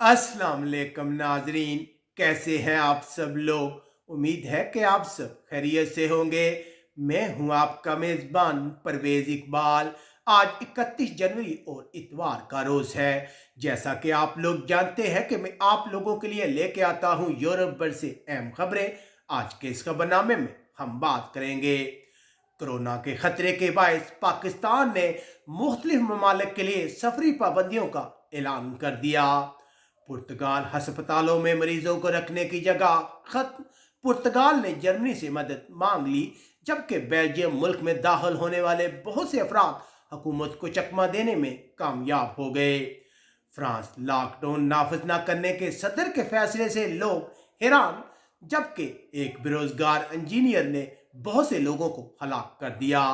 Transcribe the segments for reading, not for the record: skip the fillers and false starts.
अस्सलाम वालेकुम नाजरीन, कैसे हैं आप सब लोग। उम्मीद है कि आप सब खैरियत से होंगे। मैं हूं आपका मेज़बान परवेज़ इकबाल। आज 31 जनवरी और इतवार का रोज़ है। जैसा कि आप लोग जानते हैं कि मैं आप लोगों के लिए लेके आता हूं यूरोप भर से अहम खबरें। आज के इस खबरनामे में हम बात करेंगे कोरोना के खतरे के बायस पाकिस्तान ने मुख्तलिफ ममालिक के लिए सफरी पाबंदियों का ऐलान कर दिया। पुर्तगाल अस्पतालों में मरीजों को रखने की जगह खत्म। पुर्तगाल ने जर्मनी से मदद मांग ली, जबकि बेल्जियम मुल्क में दाखिल होने वाले बहुत से अफराद हुकूमत को चकमा देने में कामयाब हो गए। फ्रांस लॉकडाउन नाफिज न करने के सदर के फैसले से लोग हैरान, जबकि एक बेरोजगार इंजीनियर ने बहुत से लोगों को हलाक कर दिया।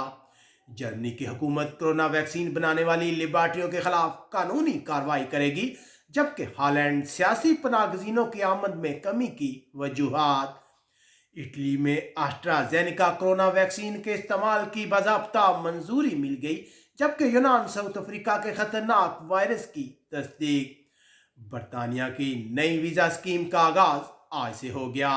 जर्मनी की हुकूमत कोरोना वैक्सीन बनाने वाली लेबॉरेटरियों के खिलाफ कानूनी कार्रवाई करेगी, जबकि हॉलैंड सियासी पनागजीनों की आमद में कमी की वजूहात। इटली में एस्ट्राजेनेका कोरोना वैक्सीन के इस्तेमाल की बाज़ाब्ता मंजूरी मिल गई, जबकि यूनान साउथ अफ्रीका के खतरनाक वायरस की तस्दीक। बरतानिया की नई वीज़ा स्कीम का आगाज आज से हो गया।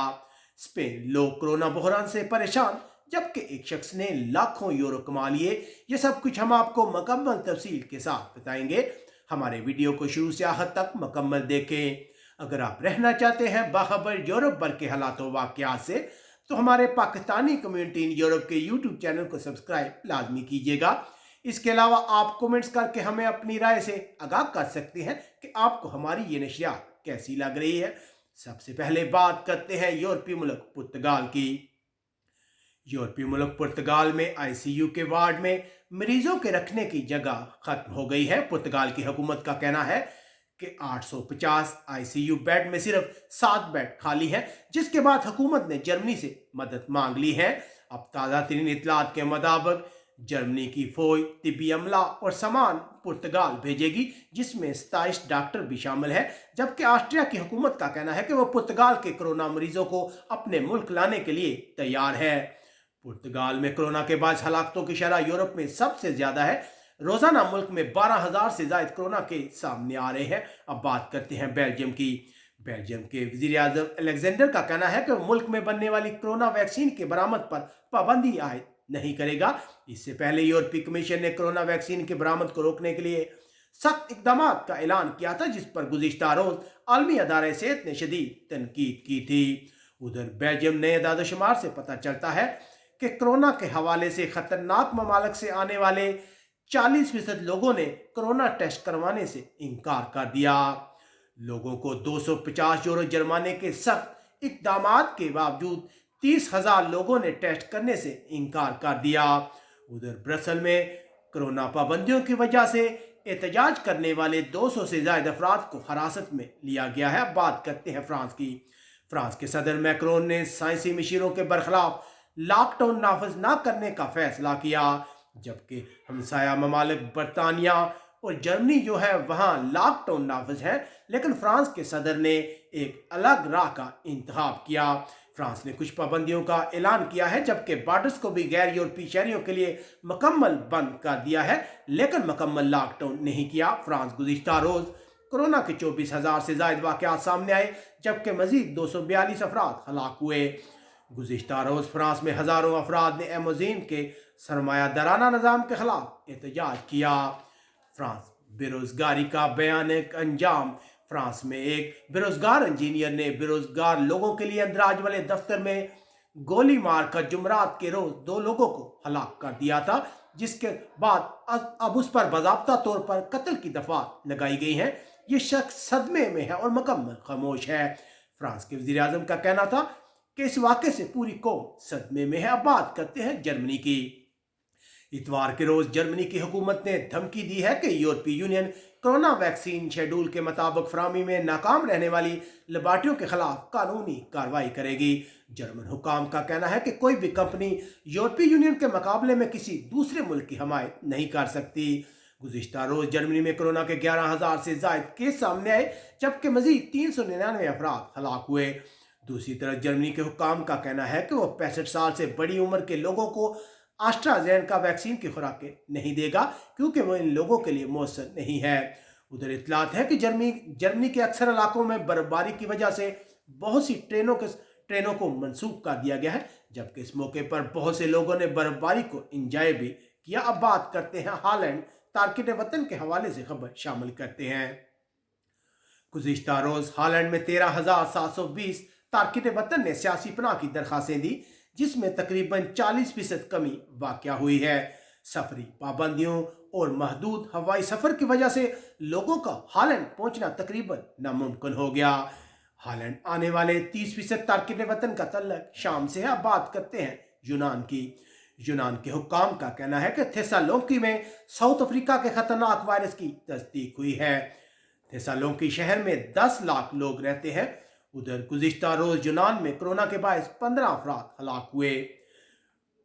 स्पेन लोग कोरोना बहरान से परेशान, जबकि एक शख्स ने लाखों यूरो कमा लिए। ये सब कुछ हम आपको मुकम्मल तफसील के साथ बताएंगे। हमारे वीडियो को शुरू से आखिर तक मुकम्मल देखें। अगर आप रहना चाहते हैं बाखबर यूरोप भर के हालात व वाक़यात से, तो हमारे पाकिस्तानी कम्युनिटी इन यूरोप के यूट्यूब चैनल को सब्सक्राइब लाजमी कीजिएगा। इसके अलावा आप कमेंट्स करके हमें अपनी राय से आगाह कर सकते हैं कि आपको हमारी ये नशरियात कैसी लग रही है। सबसे पहले बात करते हैं यूरोपीय मुल्क पुर्तगाल की। यूरोपीय मुल्क पुर्तगाल में आईसीयू के वार्ड में मरीजों के रखने की जगह खत्म हो गई है। पुर्तगाल की हुकूमत का कहना है कि 850 आईसीयू बेड में सिर्फ 7 बेड खाली हैं, जिसके बाद हुकूमत ने जर्मनी से मदद मांग ली है। अब ताज़ा तरीन इतलात के मुताबिक जर्मनी की फौज तिब्बी अमला और सामान पुर्तगाल भेजेगी, जिसमें 27 डॉक्टर भी शामिल है। जबकि ऑस्ट्रिया की हुकूमत का कहना है कि वह पुर्तगाल के कोरोना मरीजों को अपने मुल्क लाने के लिए तैयार है। पुर्तगाल में कोरोना के बाद हलाकतों की शरह यूरोप में सबसे ज्यादा है। रोजाना मुल्क में 12,000 से ज्यादा कोरोना के सामने आ रहे हैं। अब बात करते हैं बेल्जियम की। बेल्जियम के वजीर आजम अलेक्जेंडर का कहना है कि मुल्क में बनने वाली कोरोना वैक्सीन के बरामद पर पाबंदी आयद नहीं करेगा। इससे पहले यूरोपीय कमीशन ने कोरोना वैक्सीन के बरामद को रोकने के लिए सख्त इकदाम का ऐलान किया था, जिस पर गुज़िश्ता रोज आलमी अदारे सेहत ने शदीद तनकीद की थी। उधर बेल्जियम नए दादोशुमार से पता चलता है कि कोरोना के हवाले से खतरनाक ममालिक से आने वाले 40% लोगों ने कोरोना टेस्ट करवाने से इनकार कर दिया। लोगों को 250 यूरो जुर्माने के सख्त इकदाम के बावजूद 30,000 लोगों ने टेस्ट करने से इनकार कर दिया। उधर ब्रसल में कोरोना पाबंदियों की वजह से एहतजाज करने वाले 200 से ज्यादा अफराद को हिरासत में लिया गया है। अब बात करते हैं फ्रांस की। फ्रांस के सदर मैक्रोन ने साइंसी मशीरों के बरखिलाफ लॉकडाउन नाफिज न करने का फैसला किया, जबकि हमसाया ममालिक बरतानिया और जर्मनी जो है वहाँ लॉकडाउन नाफिज है, लेकिन फ्रांस के सदर ने एक अलग राह का इंतखाब किया। फ्रांस ने कुछ पाबंदियों का ऐलान किया है, जबकि बॉर्डर्स को भी गैर यूरोपीय शहरियों के लिए मुकम्मल बंद कर दिया है, लेकिन मुकम्मल लॉकडाउन नहीं किया। फ्रांस गुज़िश्ता रोज़ कोरोना के 24,000 से ज़ायद वाक़यात सामने आए, जबकि मजीद 242 अफराद हलाक हुए। गुज़िश्ता रोज़ फ्रांस में हज़ारों अफराद ने एमोजीन के सरमायादाराना निज़ाम के खिलाफ एहतजाज किया। फ्रांस बेरोजगारी का भयानक अंजाम। फ्रांस में एक बेरोजगार इंजीनियर ने बेरोजगार लोगों के लिए अंदराज वाले दफ्तर में गोली मारकर जुमरात के रोज 2 लोगों को हलाक कर दिया था, जिसके बाद अब उस पर बाज़ाब्ता तौर पर कत्ल की दफा लगाई गई है। ये शख्स सदमे में है और मुकम्मल खामोश है। फ्रांस के वज़ीर आज़म का कहना था कि इस वाक़े से पूरी कौम सदमे में है। अब बात करते हैं जर्मनी की। इतवार के रोज जर्मनी की हुकूमत ने धमकी दी है कि यूरोपीय यूनियन कोरोना वैक्सीन शेड्यूल के मुताबिक फराहमी में नाकाम रहने वाली लेबॉरेटरियों के खिलाफ कानूनी कार्रवाई करेगी। जर्मन हुकाम का कहना है कि कोई भी कंपनी यूरोपीय यूनियन के मुकाबले में किसी दूसरे मुल्क की हमायत नहीं कर सकती। गुज़िश्ता रोज जर्मनी में कोरोना के 11,000 से ज़ायद केस सामने आए, जबकि मजीद 399 अफराद हलाक हुए। दूसरी तरफ जर्मनी के हुकाम का कहना है कि वह 65 साल से बड़ी उम्र के लोगों को एस्ट्राजेनेका वैक्सीन की खुराकें नहीं देगा, क्योंकि वो इन लोगों के लिए मौसर नहीं है। उधर इत्तलात है कि जर्मनी के अक्सर इलाकों में बर्फबारी की वजह से बहुत सी ट्रेनों को मंसूख कर दिया गया है, जबकि इस मौके पर बहुत से लोगों ने बर्फबारी को एंजॉय भी किया। अब बात करते हैं हालैंड तारकिन वतन के हवाले से खबर शामिल करते हैं। गुज़िश्ता रोज हालैंड में 13,720 तारकिन वतन ने सियासी पनाह की दरखास्तें दी, जिसमें तकरीबन 40% कमी वाक़या हुई है। सफरी पाबंदियों और महदूद हवाई सफर की वजह से लोगों का हालैंड पहुंचना तकरीबन नामुमकिन हो गया। हालैंड आने वाले 30% तारकिन वतन का तल्लक शाम से है। अब बात करते हैं यूनान की। यूनान के हुक्काम का कहना है कि थेसालोंकी में साउथ अफ्रीका के खतरनाक वायरस की तस्दीक हुई है। थेसालोंकी शहर में 10 लाख लोग रहते हैं। उधर गुज़िश्ता रोज यूनान में कोरोना के बायस 15 अफराद हलाक हुए।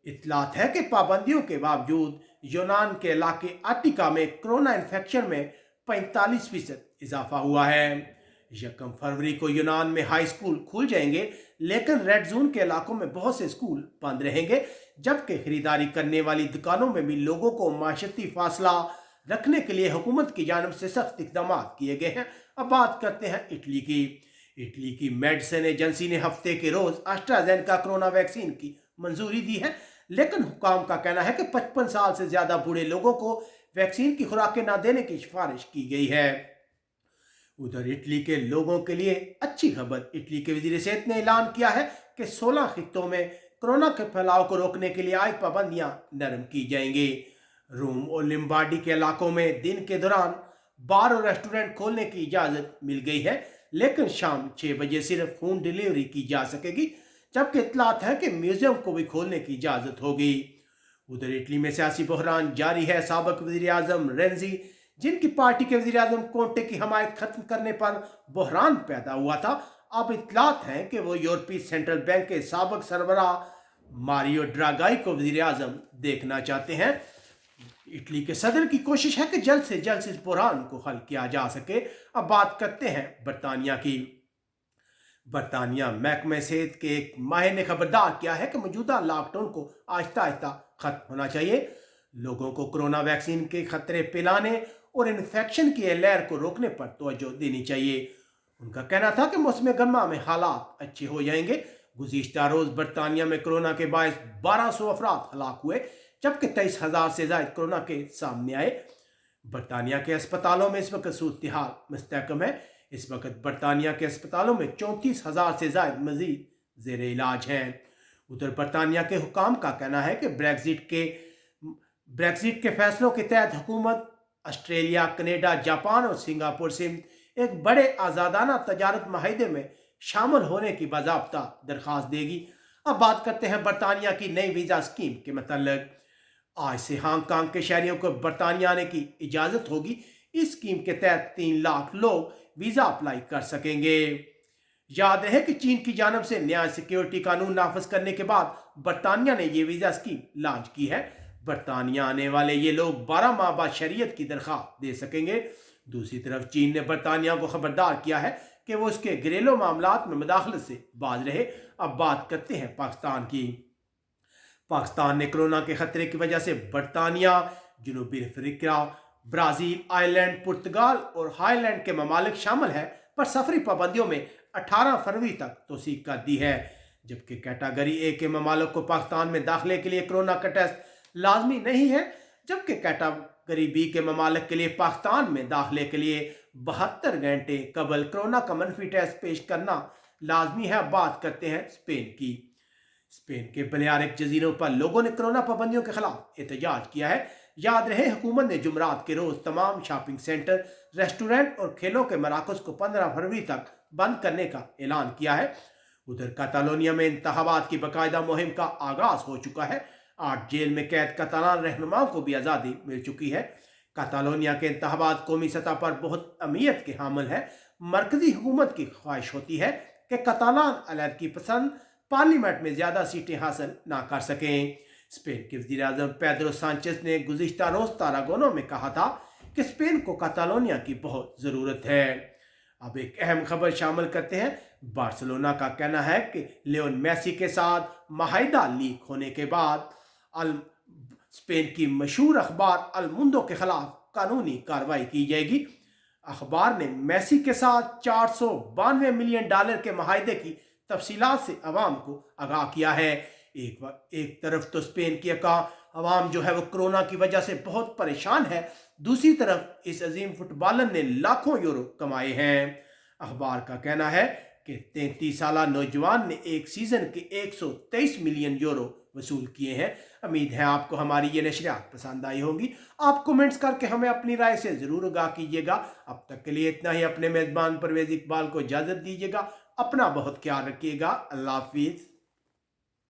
इत्तलात है कि पाबंदियों के बावजूद यूनान के इलाके आटिका में कोरोना इन्फेक्शन में 45% इजाफा हुआ है। 1 फरवरी को यूनान में हाई स्कूल खुल जाएंगे, लेकिन रेड जोन के इलाकों में बहुत से स्कूल बंद रहेंगे, जबकि खरीदारी करने वाली दुकानों में भी लोगों को माशरती फासला रखने के लिए हुकूमत की जानिब से सख्त इकदाम किए गए हैं। अब बात करते हैं इटली की। इटली की मेडिसिन एजेंसी ने हफ्ते के रोज एस्ट्राजेनेका कोरोना वैक्सीन की मंजूरी दी है, लेकिन हुक्काम का कहना है कि 55 साल से ज्यादा बूढ़े लोगों को वैक्सीन की खुराकें न देने की सिफारिश की गई है। उधर इटली के लोगों के लिए अच्छी खबर। इटली के वजीर सेहत ने ऐलान किया है कि 16 खित्तों में कोरोना के फैलाव को रोकने के लिए आयद पाबंदियां नरम की जाएंगी। रोम और लिम्बार्डी के इलाकों में दिन के दौरान बार और रेस्टोरेंट खोलने की इजाज़त मिल गई है, लेकिन शाम 6 बजे सिर्फ होम डिलीवरी की जा सकेगी, जबकि इत्तलात है कि म्यूजियम को भी खोलने की इजाज़त होगी। उधर इटली में सियासी बहरान जारी है। साबिक वज़ीर आज़म रेंजी, जिनकी पार्टी के वज़ीर आज़म कोंटे की हमायत खत्म करने पर बहरान पैदा हुआ था, अब इत्तलात हैं कि वो यूरोपीय सेंट्रल बैंक के साबिक सरबराह मारियो ड्रागाई को वज़ीर आज़म देखना चाहते हैं। इटली के सदर की कोशिश है कि जल्द से जल्द इस बहरान को हल किया जा सके। अब बात करते हैं बरतानिया की। बरतानिया महकमे सेहत के एक माहिर ने खबरदार किया है कि मौजूदा लॉकडाउन को आहिस्ता आहिस्ता खत्म होना चाहिए। लोगों को कोरोना वैक्सीन के खतरे पिलाने और इन्फेक्शन की लहर को रोकने पर तवज्जो देनी चाहिए। उनका कहना था कि मौसम गर्मा में हालात अच्छे हो जाएंगे। गुज़िश्ता रोज बरतानिया में कोरोना के बायस 1200 अफराद हलाक हुए, जबकि 23,000 से ज्यादा कोरोना के सामने आए। बरतानिया के अस्पतालों में इस वक्त सूरत हाल मुस्तहकम है। इस वक्त बरतानिया के अस्पतालों में 34,000 से ज्यादा मजीद जेर इलाज हैं। उधर बरतानिया के हुकाम का कहना है कि ब्रेक्जिट के फैसलों के तहत हुकूमत ऑस्ट्रेलिया, कनेडा, जापान और सिंगापुर से एक बड़े आज़ादाना तजारत माहिदे में शामिल होने की बाज़ाब्ता दरख्वास्त देगी। अब बात करते हैं बरतानिया की नई वीज़ा स्कीम के मतलब। आज से हांगकांग के शहरियों को बरतानिया आने की इजाज़त होगी। इस स्कीम के तहत 3 लाख लोग वीज़ा अप्लाई कर सकेंगे। याद रहे कि चीन की जानब से नया सिक्योरिटी कानून नाफिज करने के बाद बरतानिया ने यह वीज़ा स्कीम लॉन्च की है। बरतानिया आने वाले ये लोग 12 माह बाद शरीयत की दरख्वास्त दे सकेंगे। दूसरी तरफ चीन ने बरतानिया को खबरदार किया है कि वो उसके घरेलू मामलात में मुदाखलत से बाज रहे। अब बात करते हैं पाकिस्तान की। पाकिस्तान ने कोरोना के खतरे की वजह से बरतानिया, जनूबी अफ्रीका, ब्राज़ील, आयरलैंड, पुर्तगाल और हाईलैंड के ममालिक शामिल है पर सफरी पाबंदियों में 18 फरवरी तक तोसीक कर दी है, जबकि कैटेगरी ए के ममालिक को पाकिस्तान में दाखिले के लिए कोरोना का टेस्ट लाजमी नहीं है, जबकि कैटेगरी बी के ममालिक के लिए पाकिस्तान में दाखिले के लिए 72 घंटे कबल कोरोना का मनफी टेस्ट पेश करना लाजमी है। बात करते हैं स्पेन की। स्पेन के बलेआरिक जजीरों पर लोगों ने कोरोना पाबंदियों के खिलाफ एहतजाज किया है। याद रहे हुकूमत ने जुमरात के रोज तमाम शॉपिंग सेंटर, रेस्टोरेंट और खेलों के मराकज को 15 फरवरी तक बंद करने का ऐलान किया है। उधर कैटालोनिया में इंतखाबात की बाकायदा मुहिम का आगाज हो चुका है। 8 जेल में कैद कैटालान रहनुमाओं को भी आज़ादी मिल चुकी है। कैटालोनिया के इंतखाबात कौमी सतह पर बहुत अहमियत के हामिल है। मरकजी हुकूमत की ख्वाहिश होती है कि कैटालान अलहदगी पसंद पार्लियामेंट में ज्यादा सीटें हासिल ना कर सकें। स्पेन के वज़ीर आज़म पेड्रो सांचेज ने गुज़िश्ता रोज तारागोनो में कहा था कि स्पेन को कैटालोनिया की बहुत ज़रूरत है। अब एक अहम खबर शामिल करते हैं। बार्सिलोना का कहना है कि लियोन मेसी के साथ माहिदा लीक होने के बाद स्पेन की मशहूर अखबार अल मुंडो के खिलाफ कानूनी कार्रवाई की जाएगी। अखबार ने मेसी के साथ $492 मिलियन के माहिदे की तफसीलात से अवाम को आगाह किया है। एक तरफ तो स्पेन की अवाम जो है वो कोरोना की वजह से बहुत परेशान है, दूसरी तरफ इस अजीम फुटबॉलर ने लाखों यूरो कमाए हैं। अखबार का कहना है कि 33 साल नौजवान ने एक सीजन के 123 मिलियन यूरो वसूल किए हैं। उम्मीद है आपको हमारी ये नशरियात पसंद आई होंगी। आप कमेंट्स करके हमें अपनी राय से ज़रूर आगाह कीजिएगा। अब तक के लिए इतना ही। अपने मेज़बान परवेज़ इकबाल को इजाज़त दीजिएगा। अपना बहुत ख्याल रखिएगा। अल्लाह हाफिज़।